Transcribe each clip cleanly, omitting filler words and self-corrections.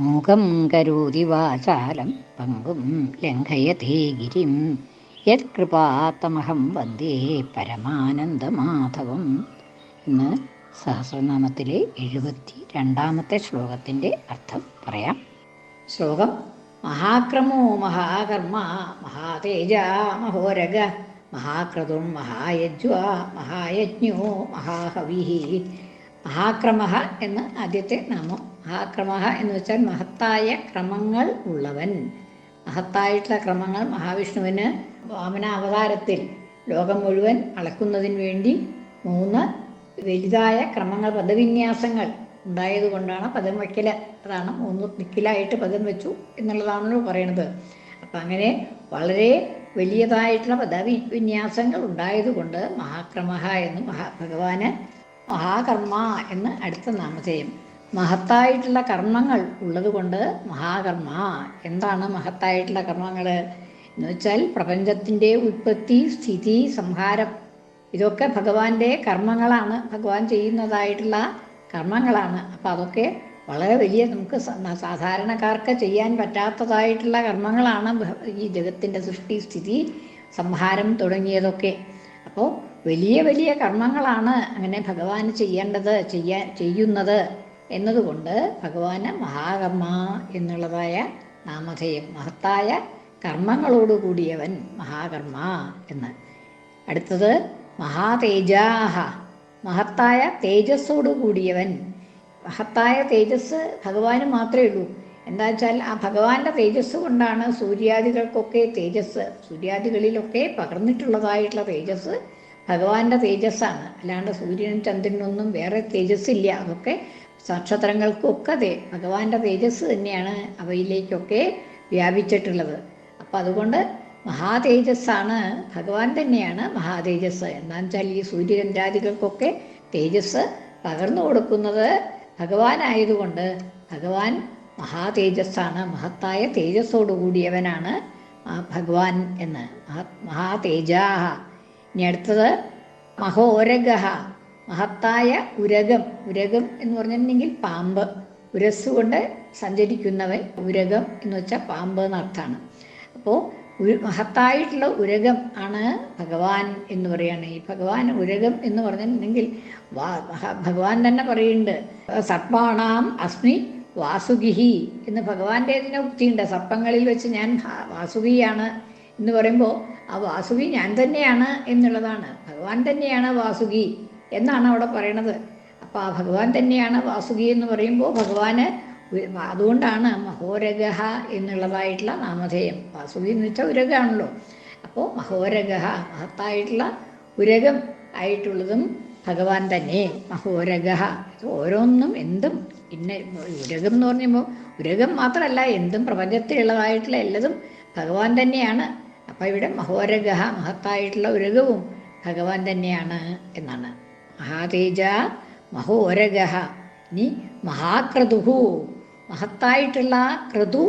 മൂകം കരോതി വാചാലം പങ്കും ലംഘയതേ ഗിരിം യത്കൃപാത്തമഹം വന്ദേ പരമാനന്ദമാധവം എന്ന് സഹസ്രനാമത്തിലെ 72 ശ്ലോകത്തിൻ്റെ അർത്ഥം പറയാം. ശ്ലോകം: മഹാക്രമോ മഹാകർമ്മ മഹാതേജ മഹോരഗ മഹാക്രതും മഹായജ്വാ മഹായജ്ഞോ മഹാഹവി. മഹാക്രമഃ എന്ന് ആദ്യത്തെ നാമം. മഹാക്രമഃ എന്ന് വെച്ചാൽ മഹത്തായ ക്രമങ്ങൾ ഉള്ളവൻ. മഹത്തായിട്ടുള്ള ക്രമങ്ങൾ മഹാവിഷ്ണുവിന് വാമന അവതാരത്തിൽ ലോകം മുഴുവൻ അളക്കുന്നതിന് വേണ്ടി 3 വലുതായ ക്രമങ്ങൾ, പദവിന്യാസങ്ങൾ ഉണ്ടായതുകൊണ്ടാണ് പദം വയ്ക്കൽ. അതാണ് 3 ദിക്കിലായിട്ട് പദം വെച്ചു എന്നുള്ളതാണല്ലോ പറയണത്. അപ്പം അങ്ങനെ വളരെ വലിയതായിട്ടുള്ള പദവിന്യാസങ്ങൾ ഉണ്ടായതുകൊണ്ട് മഹാക്രമഃ എന്ന് ഭഗവാന് മഹാകർമ്മ എന്ന് അടുത്ത നാമധേയം. മഹത്തായിട്ടുള്ള കർമ്മങ്ങൾ ഉള്ളതുകൊണ്ട് മഹാകർമ്മ. എന്താണ് മഹത്തായിട്ടുള്ള കർമ്മങ്ങൾ എന്ന് വെച്ചാൽ പ്രപഞ്ചത്തിൻ്റെ ഉൽപ്പത്തി, സ്ഥിതി, സംഹാരം, ഇതൊക്കെ ഭഗവാന്റെ കർമ്മങ്ങളാണ്, ഭഗവാൻ ചെയ്യുന്നതായിട്ടുള്ള കർമ്മങ്ങളാണ്. അപ്പം അതൊക്കെ വളരെ വലിയ, നമുക്ക് സാധാരണക്കാർക്ക് ചെയ്യാൻ പറ്റാത്തതായിട്ടുള്ള കർമ്മങ്ങളാണ് ഈ ജഗത്തിൻ്റെ സൃഷ്ടി, സ്ഥിതി, സംഹാരം തുടങ്ങിയതൊക്കെ. അപ്പോൾ വലിയ വലിയ കർമ്മങ്ങളാണ് അങ്ങനെ ഭഗവാൻ ചെയ്യുന്നത് എന്നതുകൊണ്ട് ഭഗവാന് മഹാകർമ്മ എന്നുള്ളതായ നാമധേയം. മഹത്തായ കർമ്മങ്ങളോടുകൂടിയവൻ മഹാകർമ്മ എന്ന്. അടുത്തത് മഹാതേജാഹ, മഹത്തായ തേജസ്സോടു കൂടിയവൻ. മഹത്തായ തേജസ് ഭഗവാന് മാത്രമേ ഉള്ളൂ. എന്താ വെച്ചാൽ ആ ഭഗവാന്റെ തേജസ് കൊണ്ടാണ് സൂര്യാദികൾക്കൊക്കെ തേജസ്, സൂര്യാദികളിലൊക്കെ പകർന്നിട്ടുള്ളതായിട്ടുള്ള തേജസ് ഭഗവാന്റെ തേജസ്സാണ്. അല്ലാണ്ട് സൂര്യനും ചന്ദ്രനൊന്നും വേറെ തേജസ്സില്ല. അതൊക്കെ നക്ഷത്രങ്ങൾക്കൊക്കെ ഭഗവാന്റെ തേജസ് തന്നെയാണ് അവയിലേക്കൊക്കെ വ്യാപിച്ചിട്ടുള്ളത്. അപ്പം അതുകൊണ്ട് മഹാതേജസ്സാണ്, ഭഗവാൻ തന്നെയാണ് മഹാതേജസ്. എന്താണെന്ന് വെച്ചാൽ ഈ സൂര്യചന്ദ്രാദികൾക്കൊക്കെ തേജസ് പകർന്നു കൊടുക്കുന്നത് ഭഗവാനായതുകൊണ്ട് ഭഗവാൻ മഹാതേജസ്സാണ്. മഹത്തായ തേജസ്സോടുകൂടിയവനാണ് ഭഗവാൻ എന്ന്. മഹാതേജാഹ. ഇനി അടുത്തത് മഹോരഗഃ, മഹത്തായ ഉരഗം. ഉരഗം എന്ന് പറഞ്ഞിട്ടുണ്ടെങ്കിൽ പാമ്പ്, ഉരസ്സുകൊണ്ട് സഞ്ചരിക്കുന്നവൻ. ഉരഗം എന്ന് വെച്ചാൽ പാമ്പ് എന്നർത്ഥമാണ്. അപ്പോൾ മഹത്തായിട്ടുള്ള ഉരഗം ആണ് ഭഗവാൻ എന്ന് പറയാണ്. ഈ ഭഗവാൻ ഉരഗം എന്ന് പറഞ്ഞിട്ടുണ്ടെങ്കിൽ ഭഗവാൻ തന്നെ പറയുന്നുണ്ട്, സർപ്പാണാം അസ്മി വാസുകിഹി എന്ന് ഭഗവാന്റെ ഇതിനെ ഉക്തിയുണ്ട്. സർപ്പങ്ങളിൽ വെച്ച് ഞാൻ വാസുകിയാണ് എന്ന് പറയുമ്പോൾ ആ വാസുകി ഞാൻ തന്നെയാണ് എന്നുള്ളതാണ്. ഭഗവാൻ തന്നെയാണ് വാസുകി എന്നാണ് അവിടെ പറയണത്. അപ്പോൾ ആ ഭഗവാൻ തന്നെയാണ് വാസുകി എന്ന് പറയുമ്പോൾ ഭഗവാന് അതുകൊണ്ടാണ് മഹോരഗഃ എന്നുള്ളതായിട്ടുള്ള നാമധേയം. വാസുകി എന്ന് വെച്ചാൽ ഉരഗാണല്ലോ. അപ്പോൾ മഹോരഗഃ, മഹത്തായിട്ടുള്ള ഉരഗം ആയിട്ടുള്ളതും ഭഗവാൻ തന്നെ. മഹോരഗഃ. ഓരോന്നും എന്തും ഇന്ന ഉരഗം എന്ന് പറയുമ്പോൾ ഉരഗം മാത്രമല്ല, എന്തും പ്രപഞ്ചത്തിലുള്ളതായിട്ടുള്ള എല്ലതും ഭഗവാൻ തന്നെയാണ്. അപ്പം ഇവിടെ മഹോരഗഃ, മഹത്തായിട്ടുള്ള ഉരകവും ഭഗവാൻ തന്നെയാണ് എന്നാണ്. മഹാതേജ മഹോരഗഃ. ഇനി മഹാക്രതുഹു, മഹത്തായിട്ടുള്ള ക്രതു.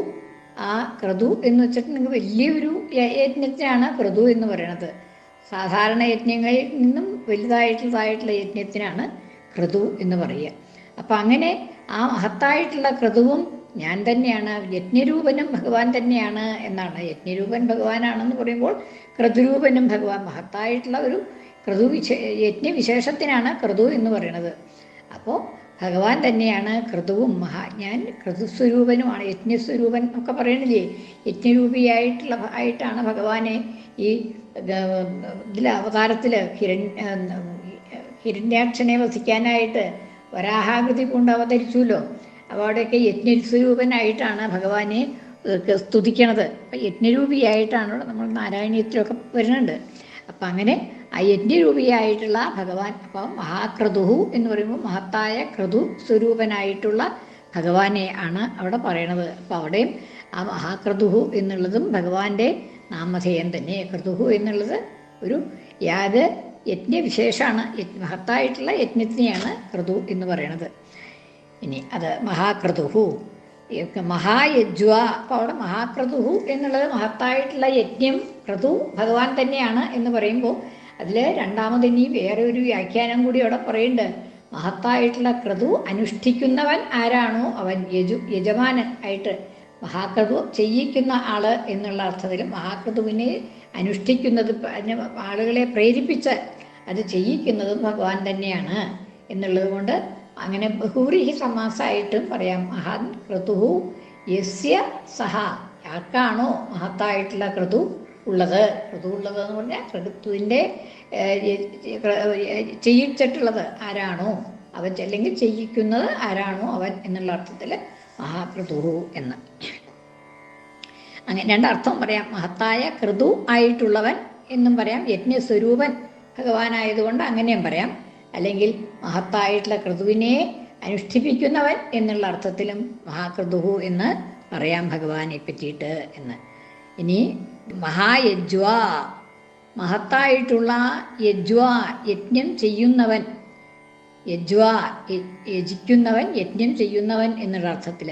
ആ ക്രതു എന്ന് വെച്ചിട്ടുണ്ടെങ്കിൽ വലിയൊരു യജ്ഞത്തിനാണ് ക്രതു എന്ന് പറയുന്നത്. സാധാരണ യജ്ഞങ്ങളിൽ നിന്നും വലുതായിട്ടുള്ളതായിട്ടുള്ള യജ്ഞത്തിനാണ് ക്രതു എന്ന് പറയുക. അപ്പം അങ്ങനെ ആ മഹത്തായിട്ടുള്ള ക്രതുവും ഞാൻ തന്നെയാണ്. യജ്ഞരൂപനും ഭഗവാൻ തന്നെയാണ് എന്നാണ്. യജ്ഞരൂപൻ ഭഗവാനാണെന്ന് പറയുമ്പോൾ ക്രതുരൂപനും ഭഗവാൻ. മഹത്തായിട്ടുള്ള ഒരു യജ്ഞവിശേഷത്തിനാണ് ക്രതു എന്ന് പറയുന്നത്. അപ്പോൾ ഭഗവാൻ തന്നെയാണ് ക്രതുവും. ഞാൻ ക്രതുസ്വരൂപനുമാണ്, യജ്ഞസ്വരൂപൻ ഒക്കെ പറയണില്ലേ. ആയിട്ടാണ് ഭഗവാനെ ഈ അവതാരത്തിൽ ഹിരണ്യാക്ഷനെ വസിക്കാനായിട്ട് വരാഹാകൃതി കൊണ്ട് അവതരിച്ചുല്ലോ. അപ്പോൾ അവിടെയൊക്കെ യജ്ഞസ്വരൂപനായിട്ടാണ് ഭഗവാനെ സ്തുതിക്കണത്. അപ്പം യജ്ഞരൂപിയായിട്ടാണ് നമ്മൾ നാരായണീയത്തിലൊക്കെ വരുന്നുണ്ട്. അപ്പം അങ്ങനെ ആ യജ്ഞരൂപിയായിട്ടുള്ള ഭഗവാൻ. അപ്പം മഹാക്രതുഹു എന്ന് പറയുമ്പോൾ മഹത്തായ ക്രതു സ്വരൂപനായിട്ടുള്ള ഭഗവാനെ ആണ് അവിടെ പറയണത്. അപ്പം അവിടെയും ആ മഹാക്രതുഹു എന്നുള്ളതും ഭഗവാന്റെ നാമധേയം തന്നെ. ക്രതുഹു എന്നുള്ളത് ഒരു യജ്ഞവിശേഷമാണ്. മഹത്തായിട്ടുള്ള യജ്ഞത്തിനെയാണ് ക്രതു എന്ന് പറയണത്. ഇനി അത് മഹാക്രതുഹു, മഹായജ്വ. അപ്പോൾ അവിടെ മഹാക്രതുഹു എന്നുള്ളത് മഹത്തായിട്ടുള്ള യജ്ഞം. ക്രതു ഭഗവാൻ തന്നെയാണ് എന്ന് പറയുമ്പോൾ അതിൽ രണ്ടാമതിനി വേറെ ഒരു വ്യാഖ്യാനം കൂടി അവിടെ പറയുന്നുണ്ട്. മഹത്തായിട്ടുള്ള ക്രതു അനുഷ്ഠിക്കുന്നവൻ ആരാണോ അവൻ യജമാനൻ ആയിട്ട് മഹാക്രതു ചെയ്യിക്കുന്ന ആള് എന്നുള്ള അർത്ഥത്തിൽ മഹാക്രതുവിനെ അനുഷ്ഠിക്കുന്നത് ആളുകളെ പ്രേരിപ്പിച്ച് അത് ചെയ്യിക്കുന്നതും ഭഗവാൻ തന്നെയാണ് എന്നുള്ളത് കൊണ്ട് അങ്ങനെ ബഹുവ്രീഹി സമാസമായിട്ടും പറയാം. മഹാൻ ക്രതുഹു യസ്യ സഹ, ആർക്കാണോ മഹത്തായിട്ടുള്ള ക്രതു ഉള്ളത്. ക്രതു ഉള്ളത് എന്ന് പറഞ്ഞാൽ ക്രതുവിൻ്റെ ചെയ്യിച്ചിട്ടുള്ളത് ആരാണോ അവൻ, അല്ലെങ്കിൽ ചെയ്യിക്കുന്നത് ആരാണോ അവൻ എന്നുള്ള അർത്ഥത്തിൽ മഹാക്രതുഹു എന്ന്. അങ്ങനെ രണ്ടർത്ഥം പറയാം. മഹത്തായ ക്രതു ആയിട്ടുള്ളവൻ എന്നും പറയാം. യജ്ഞസ്വരൂപൻ ഭഗവാനായതുകൊണ്ട് അങ്ങനെയും പറയാം. അല്ലെങ്കിൽ മഹത്തായിട്ടുള്ള ക്രതുവിനെ അനുഷ്ഠിപ്പിക്കുന്നവൻ എന്നുള്ള അർത്ഥത്തിലും മഹാക്രതുഹു എന്ന് പറയാം ഭഗവാനെ പറ്റിയിട്ട് എന്ന്. ഇനി മഹായജ്വ, മഹത്തായിട്ടുള്ള യജ്വ, യജ്ഞം ചെയ്യുന്നവൻ. യജ്വ യജിക്കുന്നവൻ, യജ്ഞം ചെയ്യുന്നവൻ എന്നുള്ള അർത്ഥത്തിൽ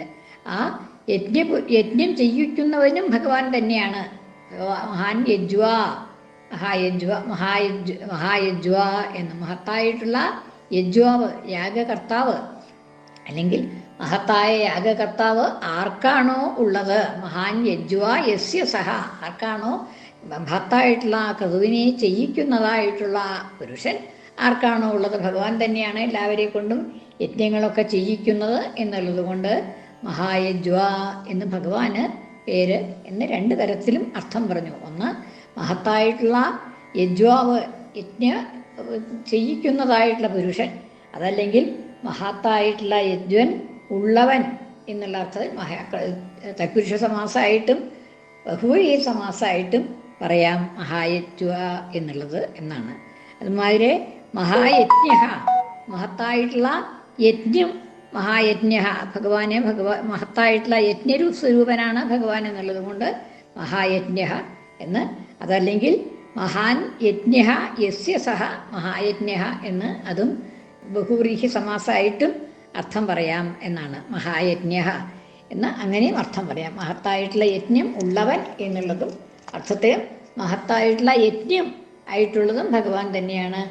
ആ യജ്ഞം ചെയ്യിക്കുന്നവനും ഭഗവാൻ തന്നെയാണ്. മഹാൻ യജ്വ, മഹായജ്വ എന്ന് മഹത്തായിട്ടുള്ള യജ്വാവ്, യാഗകർത്താവ്, അല്ലെങ്കിൽ മഹത്തായ യാഗകർത്താവ് ആർക്കാണോ ഉള്ളത്. മഹാൻ യജ്വ യസ്യ സഹ, ആർക്കാണോ മഹത്തായിട്ടുള്ള ക്രതുവിനെ ചെയ്യിക്കുന്നതായിട്ടുള്ള പുരുഷൻ ആർക്കാണോ ഉള്ളത് ഭഗവാൻ തന്നെയാണ് എല്ലാവരെ കൊണ്ടും യജ്ഞങ്ങളൊക്കെ ചെയ്യിക്കുന്നത് എന്നുള്ളത് കൊണ്ട് മഹായജ്വ എന്ന് ഭഗവാന് പേര് എന്ന് രണ്ട് തരത്തിലും അർത്ഥം പറഞ്ഞു. ഒന്ന് മഹത്തായിട്ടുള്ള യജ്വാവ്, യജ്ഞ ചെയ്യിക്കുന്നതായിട്ടുള്ള പുരുഷൻ, അതല്ലെങ്കിൽ മഹത്തായിട്ടുള്ള യജ്വൻ ഉള്ളവൻ എന്നുള്ള അർത്ഥത്തിൽ തത്പുരുഷ സമാസമായിട്ടും ബഹുവ്രീഹി സമാസമായിട്ടും പറയാം മഹായജ്വ എന്നുള്ളത് എന്നാണ്. അതുമാതിരി മഹായജ്ഞ, മഹത്തായിട്ടുള്ള യജ്ഞം, മഹായജ്ഞ ഭഗവാനെ മഹത്തായിട്ടുള്ള യജ്ഞസ്വരൂപനാണ് ഭഗവാൻ എന്നുള്ളത് കൊണ്ട് മഹായജ്ഞ എന്ന്. അതല്ലെങ്കിൽ മഹാൻ യജ്ഞ യസ്യ സഹ മഹായജ്ഞ എന്ന് അതും ബഹുവ്രീഹി സമാസമായിട്ടും അർത്ഥം പറയാം എന്നാണ്. മഹായജ്ഞ എന്ന് അങ്ങനെയും അർത്ഥം പറയാം. മഹത്തായിട്ടുള്ള യജ്ഞം ഉള്ളവൻ എന്നുള്ളതും അർത്ഥത്തിൽ മഹത്തായിട്ടുള്ള യജ്ഞം ആയിട്ടുള്ളതും ഭഗവാൻ തന്നെയാണ്.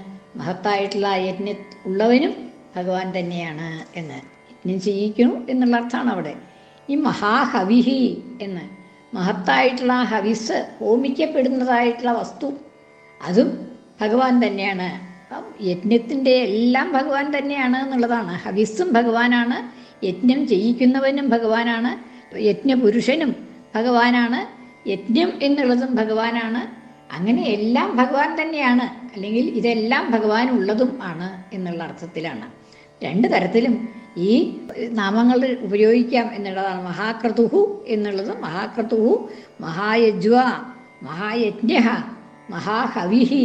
മഹത്തായിട്ടുള്ള യജ്ഞ ഉള്ളവനും ഭഗവാൻ തന്നെയാണ് എന്ന്. യജ്ഞം ചെയ്യിക്കുന്നു എന്നുള്ള അർത്ഥമാണ് അവിടെ. ഈ മഹാഹവിഹി എന്ന് മഹത്തായിട്ടുള്ള ഹവിസ്, ഹോമിക്കപ്പെടുന്നതായിട്ടുള്ള വസ്തു, അതും ഭഗവാൻ തന്നെയാണ്. യജ്ഞത്തിൻ്റെ എല്ലാം ഭഗവാൻ തന്നെയാണ് എന്നുള്ളതാണ്. ഹവിസ്സും ഭഗവാനാണ്, യജ്ഞം ചെയ്യിക്കുന്നവനും ഭഗവാനാണ്, യജ്ഞപുരുഷനും ഭഗവാനാണ്, യജ്ഞം എന്നുള്ളതും ഭഗവാനാണ്. അങ്ങനെ എല്ലാം ഭഗവാൻ തന്നെയാണ്, അല്ലെങ്കിൽ ഇതെല്ലാം ഭഗവാൻ ഉള്ളതും ആണ് എന്നുള്ള അർത്ഥത്തിലാണ്. രണ്ട് തരത്തിലും ഈ നാമങ്ങൾ ഉപയോഗിക്കാം എന്നുള്ളതാണ്. മഹാക്രതുഹു എന്നുള്ളത് മഹാക്രതുഹു, മഹായജ്വ, മഹായജ്ഞ, മഹാഹവിഹി,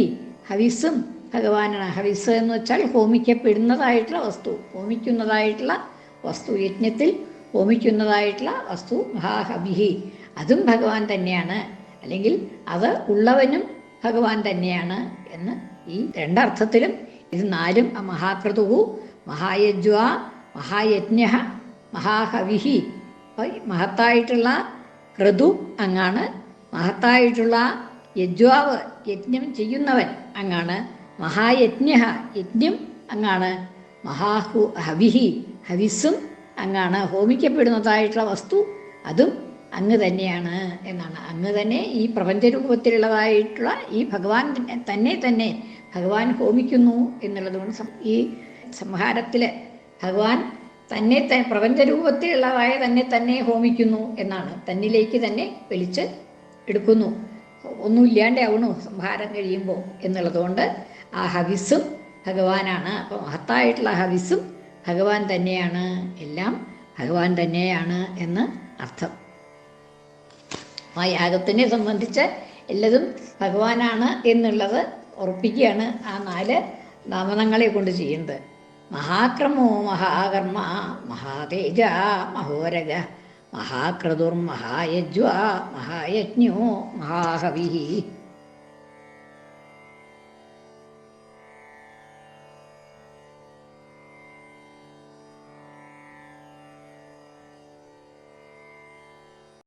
ഹവിസ്സും ഭഗവാനാണ്. ഹവിസ് എന്ന് വെച്ചാൽ ഹോമിക്കപ്പെടുന്നതായിട്ടുള്ള വസ്തു, ഹോമിക്കുന്നതായിട്ടുള്ള വസ്തു, യജ്ഞത്തിൽ ഹോമിക്കുന്നതായിട്ടുള്ള വസ്തു മഹാഹവിഹി, അതും ഭഗവാൻ തന്നെയാണ്, അല്ലെങ്കിൽ അത് ഉള്ളവനും ഭഗവാൻ തന്നെയാണ് എന്ന് ഈ രണ്ടർത്ഥത്തിലും ഇത് നാലും മഹാക്രതുഹു, മഹായജ്വ, മഹായജ്ഞ, മഹാഹവിഹി. മഹത്തായിട്ടുള്ള ക്രതു അങ്ങാണ്, മഹത്തായിട്ടുള്ള യജ്വാവ് യജ്ഞം ചെയ്യുന്നവൻ അങ്ങാണ്, മഹായജ്ഞ യജ്ഞം അങ്ങാണ്, ഹവിഹി ഹവിസ്സും അങ്ങാണ്, ഹോമിക്കപ്പെടുന്നതായിട്ടുള്ള വസ്തു അതും അങ്ങ് തന്നെയാണ് എന്നാണ്. അങ്ങ് തന്നെ ഈ പ്രപഞ്ചരൂപത്തിലുള്ളതായിട്ടുള്ള ഈ ഭഗവാൻ തന്നെ ഭഗവാൻ ഹോമിക്കുന്നു എന്നുള്ളത് കൊണ്ട് ഈ സംഹാരത്തിൽ ഭഗവാൻ തന്നെ പ്രപഞ്ചരൂപത്തിലുള്ളതായ തന്നെ ഹോമിക്കുന്നു എന്നാണ്. തന്നിലേക്ക് തന്നെ വലിച്ച് എടുക്കുന്നു, ഒന്നുമില്ലാണ്ടാവണു സംഹാരം കഴിയുമ്പോൾ എന്നുള്ളതുകൊണ്ട് ആ ഹവിസ്സും ഭഗവാനാണ്. അപ്പോൾ മഹത്തായിട്ടുള്ള ഹവിസ്സും ഭഗവാൻ തന്നെയാണ്, എല്ലാം ഭഗവാൻ തന്നെയാണ് എന്ന് അർത്ഥം. ആ യാഗത്തിനെ സംബന്ധിച്ച് എല്ലതും ഭഗവാനാണ് എന്നുള്ളത് ഉറപ്പിക്കുകയാണ് ആ 4 നാമനങ്ങളെ കൊണ്ട് ചെയ്യുന്നത്. മഹാക്രമോ മഹാകർമ്മ മഹാതേജ മഹോരഗ മഹാക്രതുർമഹായജ്വ മഹായജ്ഞോ മഹാഹവിഃ.